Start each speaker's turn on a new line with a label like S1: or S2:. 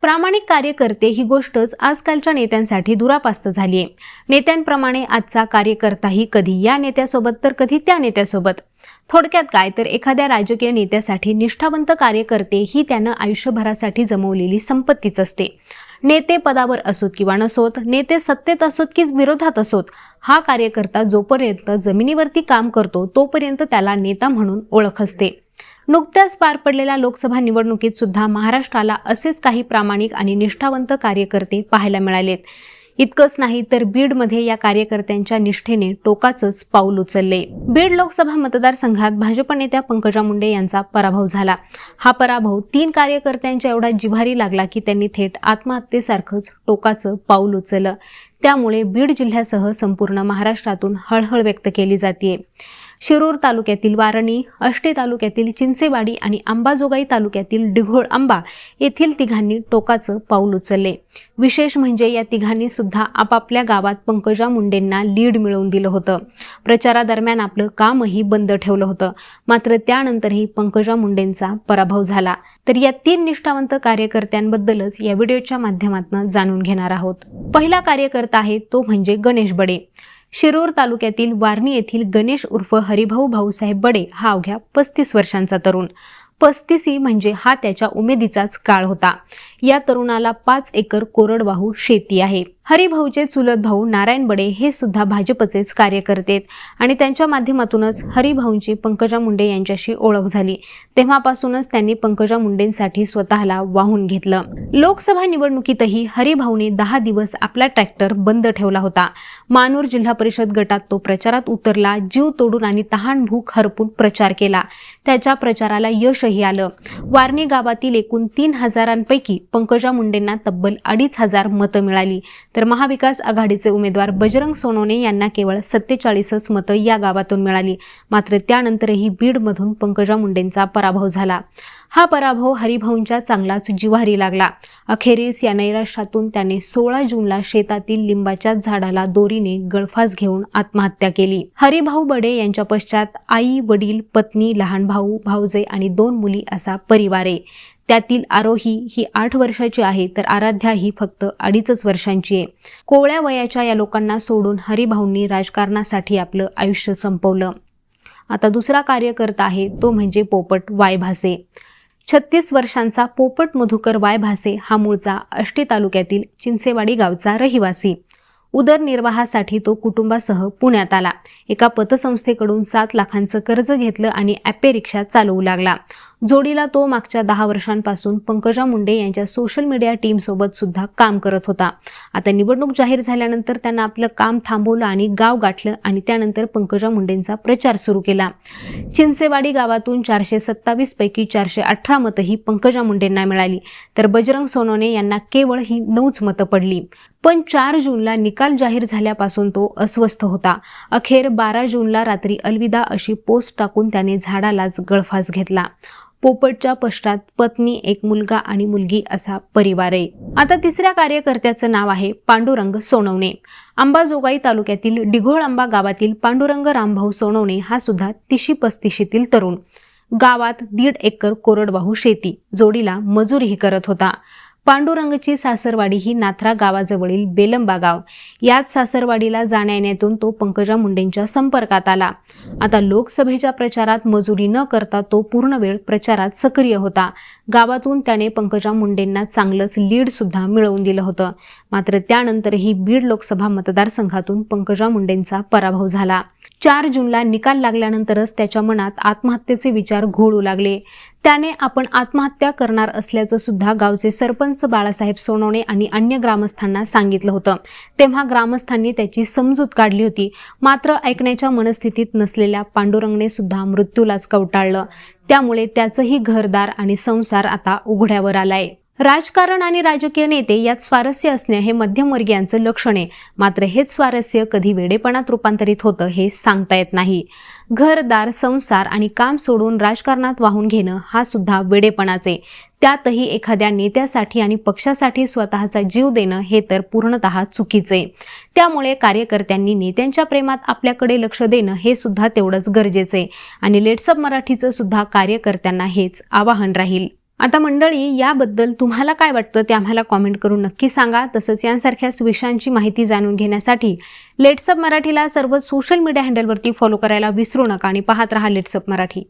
S1: प्रामाणिक कार्यकर्ते ही गोष्टच आजकालच्या नेत्यांसाठी दुरापास्त झाली आहे। नेत्यांप्रमाणे आजचा कार्यकर्ताही कधी या नेत्यासोबत तर कधी त्या नेत्यासोबत। थोडक्यात काय तर एखाद्या राजकीय नेत्यासाठी निष्ठावंत कार्यकर्ते ही त्यानं आयुष्यभरासाठी जमवलेली संपत्तीच असते। नेते पदावर असोत किंवा नसोत, नेते सत्तेत असोत की विरोधात असोत, हा कार्यकर्ता जोपर्यंत जमिनीवरती काम करतो तोपर्यंत त्याला नेता म्हणून ओळख असते। नुकत्याच पार पडलेल्या लोकसभा निवडणुकीत सुद्धा महाराष्ट्राला असेच काही प्रामाणिक आणि निष्ठावंत कार्यकर्ते पाहायला मिळालेत। इतकंच नाही तर बीडमध्ये या कार्यकर्त्यांच्या निष्ठेने टोकाचंच पाऊल उचलले। बीड लोकसभा मतदारसंघात भाजप नेत्या पंकजा मुंडे यांचा पराभव झाला। हा पराभव 3 कार्यकर्त्यांच्या एवढा जिव्हारी लागला की त्यांनी थेट आत्महत्येसारखंच टोकाचं पाऊल उचललं। त्यामुळे बीड जिल्ह्यासह संपूर्ण महाराष्ट्रातून हळहळ व्यक्त केली जाते। शिरूर तालुक्यातील वारणी, आष्टी तालुक्यातील चिंचेवाडी आणि अंबाजोगाई तालुक्यातील डिघोळ आंबा येथील तिघांनी टोकाचं पाऊल उचलले। विशेष म्हणजे या तिघांनी सुद्धा आपापल्या गावात पंकजा मुंडेंना लीड मिळवून दिलं होतं। प्रचारादरम्यान आपलं कामही बंद ठेवलं होतं, मात्र त्यानंतरही पंकजा मुंडेंचा पराभव झाला। तर या 3 निष्ठावंत कार्यकर्त्यांबद्दलच या व्हिडिओच्या माध्यमातून जाणून घेणार आहोत। पहिला कार्यकर्ता आहे तो म्हणजे गणेश बडे। शिरूर तालुक्यातील वारणी येथील गणेश उर्फ हरिभाऊ भाऊसाहेब बडे हा अवघ्या 35 वर्षांचा तरुण। 35 म्हणजे हा त्याच्या उमेदीचाच काळ होता। या तरुणाला 5 एकर कोरडवाहू शेती आहे। हरिभाऊचे चुलत भाऊ नारायण बडे हे सुद्धा भाजपचेच कार्यकर्ते आहेत आणि त्यांच्या माध्यमातूनच हरिभाऊंची पंकजा मुंडे यांच्याशी ओळख झाली। तेव्हापासूनच त्यांनी पंकजा मुंडेंसाठी स्वतःला वाहून घेतलं। लोकसभा निवडणुकीतही हरिभाऊने 10 दिवस आपला ट्रॅक्टर बंद ठेवला होता। मानूर जिल्हा परिषद गटात तो प्रचारात उतरला, जीव तोडून आणि तहान भूक हरपून प्रचार केला। त्याच्या प्रचाराला यशही आलं। वारणी गावातील एकूण 3000 पंकजा मुंडेंना तब्बल 2500 मतं मिळाली, तर महाविकास आघाडीचे उमेदवार बजरंग सोनवणे यांना केवळ 47च मतं या गावातून मिळाली। मात्र त्यानंतरही बीडमधून पंकजा मुंडेंचा पराभव झाला। हा पराभव हरिभाऊंच्या चांगलाच जिव्हारी लागला। अखेरीस या नैराश्यातून त्याने 16 जूनला शेतातील लिंबाच्या झाडाला दोरीने गळफास घेऊन आत्महत्या केली। हरिभाऊ बडे यांच्या पश्चात आई, वडील, पत्नी, लहान भाऊ, भाऊजे आणि 2 मुली असा परिवार आहे। त्यातील आरोही ही 8 वर्षाची आहे, तर आराध्या ही फक्त 2.5 वर्षांची आहे। कोवळ्या वयाच्या या लोकांना सोडून हरिभाऊंनी राजकारणासाठी आपलं आयुष्य संपवलं। आता दुसरा कार्यकर्ता आहे तो म्हणजे पोपट वाय भासे। 36 वर्षांचा पोपट मधुकर वाय भासे हा मूळचा आष्टी तालुक्यातील चिंचेवाडी गावचा रहिवासी। उदरनिर्वाहासाठी तो कुटुंबासह पुण्यात आला। एका पतसंस्थेकडून 7 लाखांचं कर्ज घेतलं आणि ॲपे रिक्षा चालवू लागला। जोडीला तो मागच्या 10 वर्षांपासून पंकजा मुंडे यांच्या सोशल मीडिया टीम सोबत सुद्धा काम करत होता। आता निवडणूक जाहीर झाल्यानंतर त्यांना आपलं काम थांबवलं आणि गाव गाठलं आणि त्यानंतर पंकजा मुंडेंचा प्रचार सुरू केला। चिंचेवाडी गावातून 427 पैकी 418 मतं ही पंकजा मुंडेंना मिळाली, तर बजरंग सोनवणे यांना केवळ ही 9च मतं पडली। पण 4 जूनला निकाल जाहीर झाल्यापासून तो अस्वस्थ होता। अखेर 12 जूनला रात्री अलविदा अशी पोस्ट टाकून त्याने झाडालाच गळफास घेतला। पोपटच्या पश्चात पत्नी, एक मुलगा आणि मुलगी असा परिवार आहे। आता तिसऱ्या कार्यकर्त्याचं नाव आहे पांडुरंग सोनवणे। अंबाजोगाई तालुक्यातील डिघोळ आंबा गावातील पांडुरंग रामभाऊ सोनवणे हा सुद्धा 30-35तील तरुण। गावात 1.5 एकर कोरडवाहू शेती, जोडीला मजुरीही करत होता। पांडुरंगची सासरवाडी ही नाथरा गावाजवळील बेलंबा गाव। याच सासरवाडीला जाण्या-येण्यातून तो पंकजा मुंडेंच्या संपर्कात आला। आता लोकसभेच्या प्रचारात मजुरी न करता तो पूर्ण वेळ प्रचारात सक्रिय होता। गावातून त्याने पंकजा मुंडेंना चांगलंच लीड सुद्धा मिळवून दिलं होतं। मात्र त्यानंतरही बीड लोकसभा मतदारसंघातून पंकजा मुंडेंचा पराभव झाला। 4 जूनला निकाल लागल्यानंतरच त्याच्या मनात आत्महत्येचे विचार घोळू लागले। त्याने आपण आत्महत्या करणार असल्याचं सुद्धा गावचे सरपंच बाळासाहेब सोनवणे आणि अन्य ग्रामस्थांना सांगितलं होतं। तेव्हा ग्रामस्थांनी त्याची समजूत काढली होती, मात्र ऐकण्याच्या मनस्थितीत नसलेल्या पांडुरंगने सुद्धा मृत्यूलाच कवटाळलं। त्यामुळे त्याचंही घरदार आणि संसार आता उघड्यावर आलाय। राजकारण आणि राजकीय नेते यात स्वारस्य असणे हे मध्यमवर्गीयांचं लक्षण आहे, मात्र हेच स्वारस्य कधी वेडेपणात रूपांतरित होतं हे सांगता येत नाही। घरदार, संसार आणि काम सोडून राजकारणात वाहून घेणं हा सुद्धा वेडेपणाच आहे। त्यातही एखाद्या नेत्यासाठी आणि पक्षासाठी स्वतःचा जीव देणं हे तर पूर्णतः चुकीचं आहे। त्यामुळे कार्यकर्त्यांनी नेत्यांच्या प्रेमात आपल्याकडे लक्ष देणं हे सुद्धा तेवढंच गरजेचं आहे आणि लेट्सअप मराठीचं सुद्धा कार्यकर्त्यांना हेच आवाहन राहील। आता मंडळी, याबद्दल तुम्हाला काय वाटतं ते आम्हाला कॉमेंट करून नक्की सांगा. तसंच यांसारख्याच विषयांची माहिती जाणून घेण्यासाठी लेट्सअप मराठीला सर्व सोशल मीडिया हँडलवरती फॉलो करायला विसरू नका आणि पाहत रहा लेट्सअप मराठी.